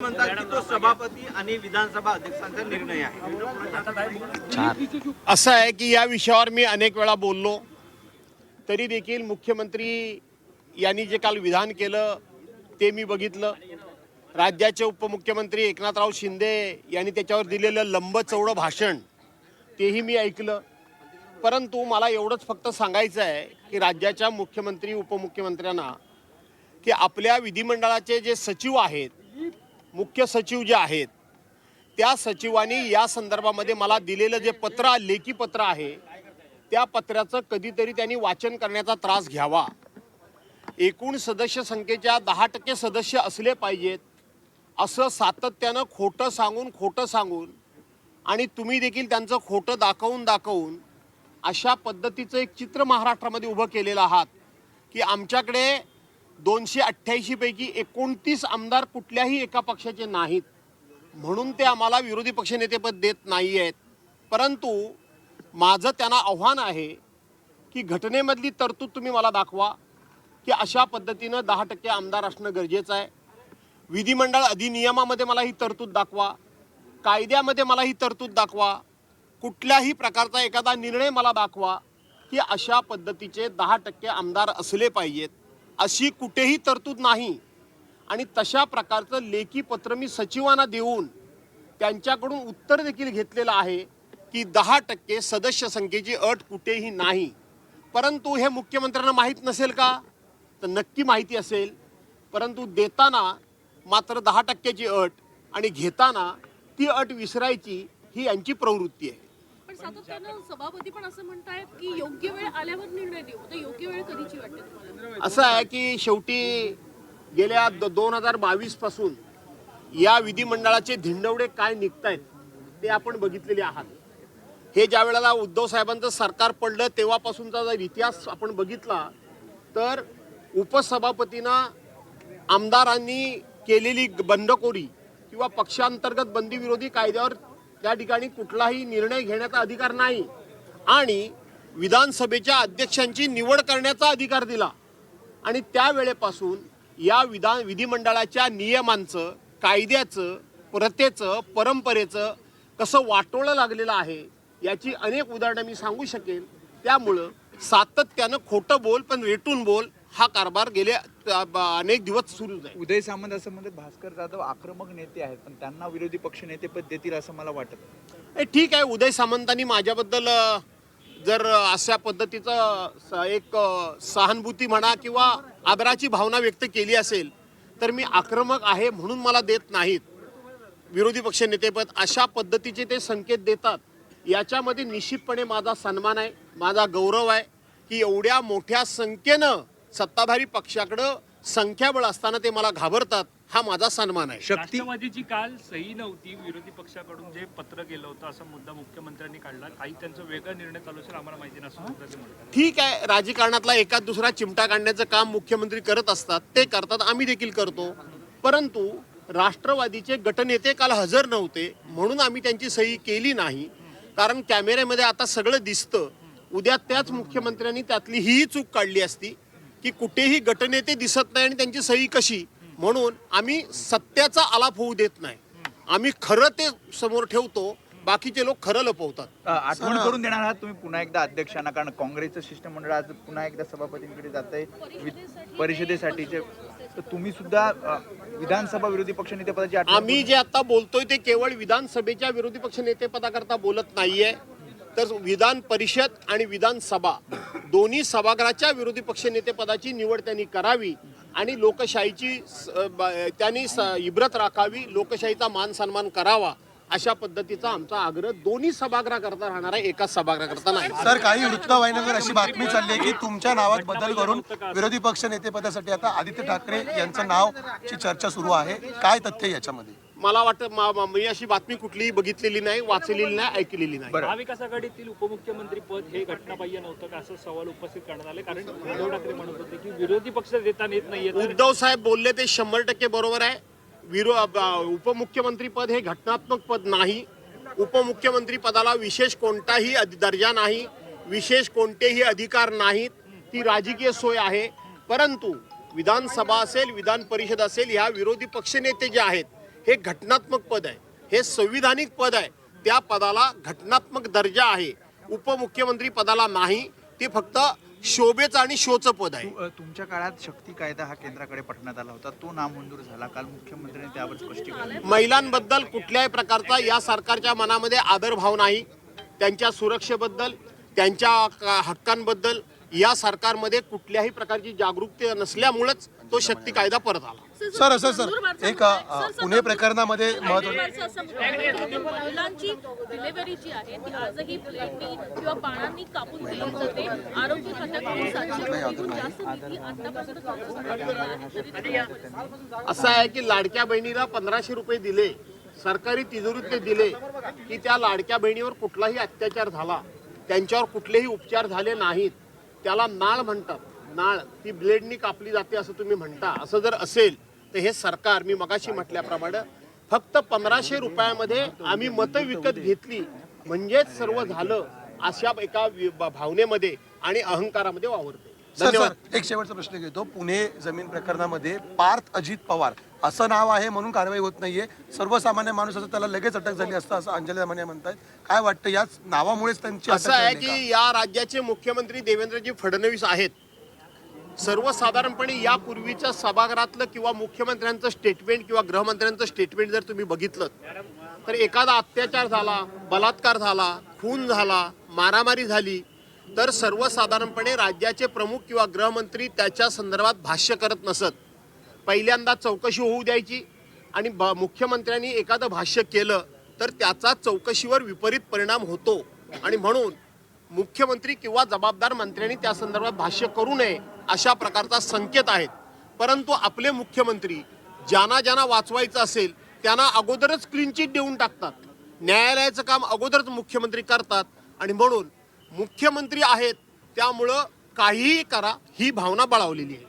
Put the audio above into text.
म्हणतात की तो सभापती आणि विधानसभा अध्यक्षांचा निर्णय आहे। असं आहे की या विषयावर मी अनेक वेळा बोललो, तरी देखील मुख्यमंत्री यांनी जे काल विधान केलं ते मी बघितलं। राज्याचे उपमुख्यमंत्री एकनाथराव शिंदे यांनी त्याच्यावर दिलेलं लंबचौडं भाषण तेही मी ऐकलं। परंतु मला एवढंच फक्त सांगायचं आहे की राज्याच्या मुख्यमंत्री उपमुख्यमंत्र्यांना की आपल्या विधिमंडळाचे जे सचिव आहेत, मुख्य सचिव जे आहेत, त्या सचिवांनी या संदर्भामध्ये मला दिलेलं जे पत्र, लेखी पत्र आहे, त्या पत्राचं कधीतरी त्यांनी वाचन करण्याचा त्रास घ्यावा। एकूण सदस्य संख्येच्या 10% सदस्य असले पाहिजेत असं सातत्यानं खोटं सांगून आणि तुम्ही देखील त्यांचं खोटं दाखवून अशा पद्धतीचं एक चित्र महाराष्ट्रामध्ये उभं केलेलं आहात की आमच्याकडे 288 पैकी 29 आमदार कुठल्याही एका पक्षाचे नाहीत, म्हणून ते आम्हाला विरोधी पक्षनेतेपद देत नाही आहेत। परंतु माझं त्यांना आव्हान आहे की घटनेमधली तरतूद तुम्ही मला दाखवा की अशा पद्धतीनं 10% आमदार असणं गरजेचं आहे। विधिमंडळ अधिनियमामध्ये मला ही तरतूद दाखवा, कायद्यामध्ये मला ही तरतूद दाखवा, कुठल्याही प्रकारचा एखादा निर्णय मला दाखवा की अशा पद्धतीचे 10% आमदार असले पाहिजेत। अशी कुठेही तरतूद नाही आणि तशा प्रकारचं लेखी पत्र मी सचिवांना देऊन त्यांच्याकडून उत्तर देखील घेतलेलं आहे की 10% सदस्य संख्येची अट कुठेही नाही। परंतु हे मुख्यमंत्र्यांना माहीत नसेल का? तर नक्की माहिती असेल, परंतु देताना मात्र 10%ची अट आणि घेताना ती अट विसरायची ही यांची प्रवृत्ती आहे। पण सातत्यानं सभापती पण असं म्हणतायत की योग्य वेळ आल्यावर निर्णय देऊ। तर योग्य वेळ कधीची वाटते तुम्हाला? असं आहे की शेवटी गेल्या 2022 पासून या विधिमंडळाचे धिंडवडे काय निघतायत ते आपण बघितलेले आहात। हे ज्या वेळेला उद्धव साहेबांचं सरकार पडलं तेव्हापासूनचा जर इतिहास आपण बघितला तर उपसभापतींना आमदारांनी केलेली बंडखोरी किंवा पक्षांतर्गत बंदी विरोधी कायद्यावर त्या ठिकाणी कुठलाही निर्णय घेण्याचा अधिकार नाही आणि विधानसभेच्या अध्यक्षांची निवड करण्याचा अधिकार दिला आणि त्यावेळेपासून या विधिमंडळाच्या नियमांचं, कायद्याचं, प्रथेचं, परंपरेचं कसं वाटोळं लागलेलं आहे याची अनेक उदाहरणं मी सांगू शकेन। त्यामुळं सातत्यानं खोटं बोल पण रेटून बोल हा कारभार गेले अनेक दिवस सुरूच आहे। उदय सामंत असं म्हणतात भास्कर जाधव आक्रमक नेते आहेत पण त्यांना विरोधी पक्ष नेतेपद देतील असं मला वाटत नाही। ठीक आहे, उदय सामंतांनी माझ्याबद्दल जर अशा पद्धतीचं एक सहानुभूती म्हणा किंवा आदराची भावना व्यक्त केली असेल तर मी आक्रमक आहे म्हणून मला देत नाहीत विरोधी पक्ष नेतेपद। अशा पद्धतीचे ते संकेत देतात, याच्यामध्ये निश्चितपणे माझा सन्मान आहे, माझा गौरव आहे की एवढ्या मोठ्या संख्येनं सत्ताधारी पक्षाकडं संख्याबळ असताना ते मला घाबरतात, हा माझा सन्मान आहे। राष्ट्रवादीची काल सही नव्हती, विरोधी पक्षाकडून जे पत्र गेलं होतं असा मुद्दा मुख्यमंत्र्यांनी काढला। काही त्यांचा वेगळा निर्णय चालू असेल आम्हाला माहिती नसतं। ठीक आहे, राजकारणातला एका दुसरा चिमटा काढण्याचं काम मुख्यमंत्री करत असतात, ते करतात, आम्ही देखील करतो। परंतु राष्ट्रवादीचे गटनेते काल हजर नव्हते म्हणून आम्ही त्यांची सही केली नाही, कारण कॅमेऱ्यामध्ये आता सगळं दिसतं। उद्या त्याच मुख्यमंत्र्यांनी त्यातली ही चूक काढली असती की कुठेही गटनेते दिसत नाही आणि त्यांची सही कशी, म्हणून आम्ही सत्याचा आलाप होऊ देत नाही। आम्ही खरं ते समोर ठेवतो, बाकीचे लोक खरं लपवतात। आठवण करून देणार आहात तुम्ही पुन्हा एकदा अध्यक्षांना, कारण काँग्रेसचं शिष्टमंडळ आज पुन्हा एकदा सभापतींकडे जात आहे परिषदेसाठीचे, तर तुम्ही सुद्धा विधानसभा विरोधी पक्ष नेतेपदाची आम्ही जे आता बोलतोय ते केवळ विधानसभेच्या विरोधी पक्ष नेतेपदाकरता बोलत नाहीये, तर विधान परिषद आणि विधानसभा दोन्ही सभागृहाच्या विरोधी पक्ष नेतेपदाची निवड त्यांनी करावी आणि लोकशाहीची त्यांनी इब्रत राखावी, लोकशाहीचा मान सन्मान करावा, अशा पद्धतीचा आमचा आग्रह दोन्ही सभागृहाकरता राहणार आहे, एकाच सभागृहाकरता नाही। सर, काही वृत्तवाहिन्यांवर अशी बातमी चालली आहे की तुमच्या नावात बदल करून विरोधी पक्ष नेतेपदासाठी आता आदित्य ठाकरे यांचं नावची चर्चा सुरू आहे, काय तथ्य याच्यामध्ये? मला वाटतं मी अशी बातमी कुठलीही बघितलेली नाही, वाचलेली नाही, ऐकलेली नाही। महाविकास आघाडीतील उपमुख्यमंत्री पद हे घटनाबाह्य नव्हतं का असं सवाल उपस्थित करण्यात आले, कारण उद्धव ठाकरे म्हणत होते की विरोधी पक्ष देता येत नाहीये। उद्धव साहेब बोलले ते 100% बरोबर आहे। उपमुख्यमंत्री पद हे घटनात्मक पद नाही, उपमुख्यमंत्री पदाला विशेष कोणताही दर्जा नाही, विशेष कोणतेही अधिकार नाहीत, ती राजकीय सोय आहे। परंतु विधानसभा असेल, विधान परिषद असेल, ह्या विरोधी पक्षनेते जे आहेत हे घटनात्मक पद आहे, हे संविधानिक पद आहे. त्या पदाला घटनात्मक दर्जा आहे. उपमुख्यमंत्री पदाला नाही, ते फक्त शोभेचं आणि शोचं पद आहे. तुमच्या काळात शक्ती कायदा हा केंद्राकडे पाठवण्यात आला होता, तो नामंजूर झाला. काल मुख्यमंत्र्यांनी त्यावर स्पष्टीकरण. महिलांबद्दल कुठल्याही प्रकारचा या सरकारच्या मनामध्ये आदरभाव नाही. त्यांच्या सुरक्षेबद्दल, त्यांच्या हक्कांबद्दल या सरकारमध्ये कुठल्याही प्रकारची जागरूकता नसल्यामुळेच तो शक्ती कायदा परत आला. सर एक पुणे प्रकरणामध्ये महत्त्वाचं महिलांची डिलिव्हरी जी आहे ती आजही ब्लेडनी किंवा बाणांनी कापून दिली जाते. आरोग्य खात्याकडून 700 कोटीहून जास्त निधी आतापर्यंत खर्च झालेला आहे. असं आहे की लाडक्या बहिणीला 1500 रुपये दिले, सरकारी तिजोरीत ते दिले की त्या लाडक्या बहिणीवर कुठलाही अत्याचार झाला, त्यांच्यावर कुठलेही उपचार झाले नाहीत, त्याला नाळ म्हणतात. नाळ ती ब्लेडनी कापली जाते असं तुम्ही म्हणता. असं जर असेल तर हे सरकार, मी मगाशी म्हटल्याप्रमाणे, फक्त 1500 रुपयामध्ये आम्ही मतं विकत घेतली म्हणजेच सर्व झालं अशा एका भावनेमध्ये आणि अहंकारामध्ये वावरते. धन्यवाद. एक शेवटचा प्रश्न घेतो. पुणे जमीन प्रकरणामध्ये पार्थ अजित पवार असं नाव आहे म्हणून कारवाई होत नाहीये, सर्वसामान्य माणूस असं त्याला लगेच अटक झाली असतं असं अंजली दमानिया म्हणतायत. काय वाटतं, याच नावामुळेच त्यांची असं आहे की या राज्याचे मुख्यमंत्री देवेंद्रजी फडणवीस आहेत. सर्वसाधारणपणे यापूर्वीच्या सभागृहातलं किंवा मुख्यमंत्र्यांचं स्टेटमेंट किंवा गृहमंत्र्यांचं स्टेटमेंट जर तुम्ही बघितलं तर एखादा अत्याचार झाला, बलात्कार झाला, खून झाला, मारामारी झाली तर सर्वसाधारणपणे राज्याचे प्रमुख किंवा गृहमंत्री त्याच्या संदर्भात भाष्य करत नसत. पहिल्यांदा चौकशी होऊ द्यायची आणि मुख्यमंत्र्यांनी एखादं भाष्य केलं तर त्याचा चौकशीवर विपरीत परिणाम होतो आणि म्हणून मुख्यमंत्री किंवा जबाबदार मंत्र्यांनी त्या संदर्भात भाष्य करू नये अशा प्रकारचा संकेत आहेत. परंतु आपले मुख्यमंत्री ज्यांना ज्यांना वाचवायचं असेल त्यांना अगोदरच क्लीन चिट देऊन टाकतात. न्यायालयाचं काम अगोदरच मुख्यमंत्री करतात आणि म्हणून मुख्यमंत्री आहेत त्यामुळं काहीही करा ही भावना बळावलेली आहे.